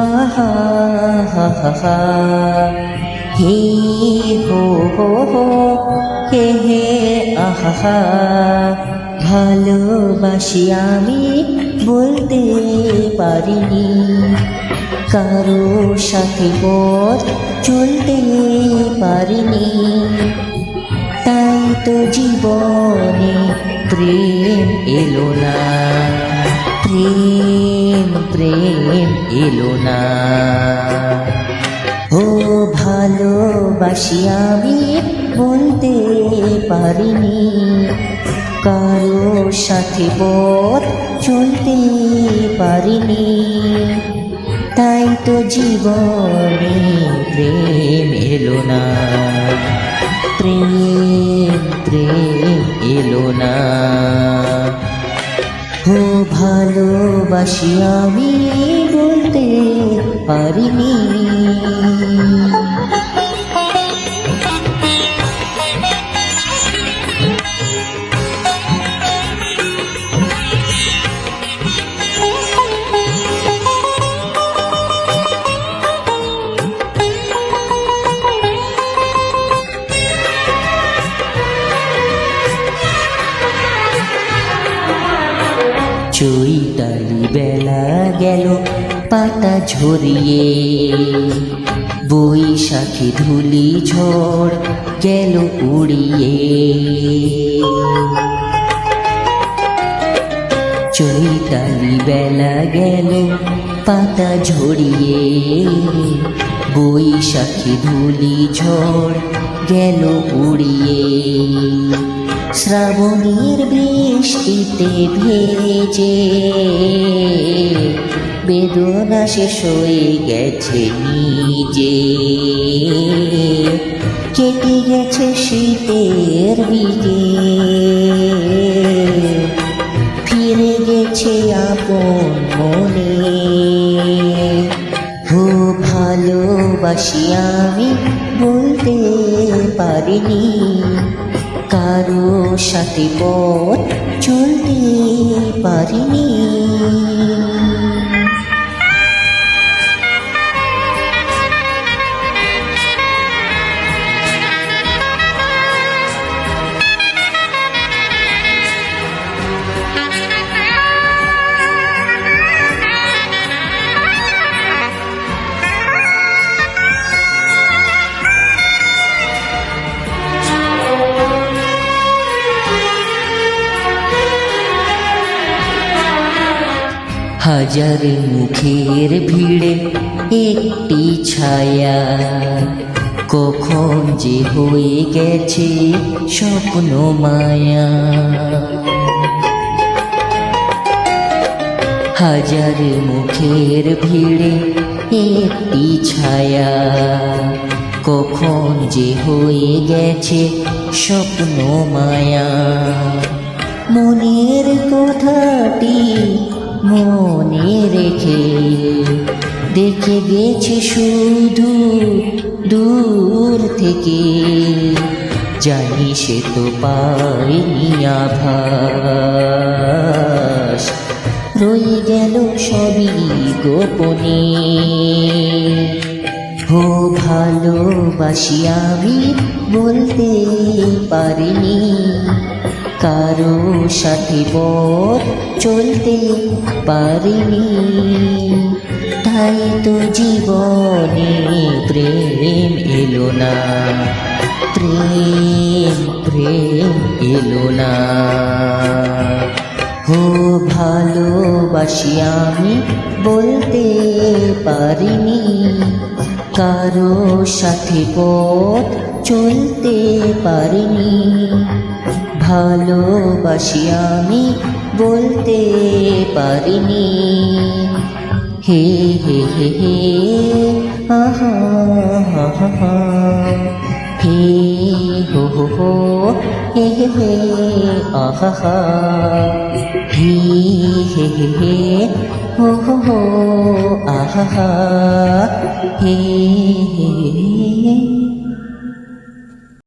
আহা হা হা হা, হি হো হো হো, হে হে আহা হা। ভালোবাসি আমি বলতে পারিনি, কারো সাথে পথ চলতে পারিনি, তাই তো জীবনে প্রেম এলো না, প্রেম প্রেম এলো না। ও ভালোবাসি আমি বলতে পারিনি, কারো সাথে পথ চলতে পারিনি, তাই তো জীবনে প্রেম এলো না, প্রেম প্রেম এলো না। ও ভালোবাসি আমি বলতে পারিনি। চৈতালি বেলা গেল পাতা ঝরিয়ে, বৈশাখী ধুলি ঝড় গেল উড়িয়ে। চৈতালি বেলা গেল পাতা ঝরিয়ে, বৈশাখী ধুলি ঝড় গেল উড়িয়ে। শ্রাবণীর বৃষ্টিতে ভেজে বেদনা শেষ হয়ে গেছে নিজে, কেটে গেছে শীতের বিকে, ফিরে গেছে আপন মনে। ও ভালোবাসি আমি বলতে পারিনি, কারো সাথে পথ চলতে পারিনি। হাজার মুখের ভিড়ে একটি ছায়া, কখন যে হয়ে গেছে স্বপ্ন মায়া। হাজার মুখের ভিড়ে একটি ছায়া, কখন যে হয়ে গেছে স্বপ্ন মায়া। মনের কথাটি মনে রেখে দেখে গেছে শুধু দূর থেকে, জানি সে তো পায়নি আভাস, রয়ে গেল সবই গোপনে। ও ভালোবাসি আমি বলতে পারিনি, কারো সাথে পথ চলতে পারিনি, তাই তো জীবনে প্রেম এলো না, প্রেম প্রেম এলো না। ও ভালোবাসি আমি বলতে পারিনি, কারো সাথে পথ চলতে পারিনি, ভালোবাসি আমি বলতে পারিনি। হে হে হে হে আহা হা হা হা, হে হো হো হো, হে হে হে আহা হা, হে হে হে হে হো হো হো আহা হা, হে হে হে।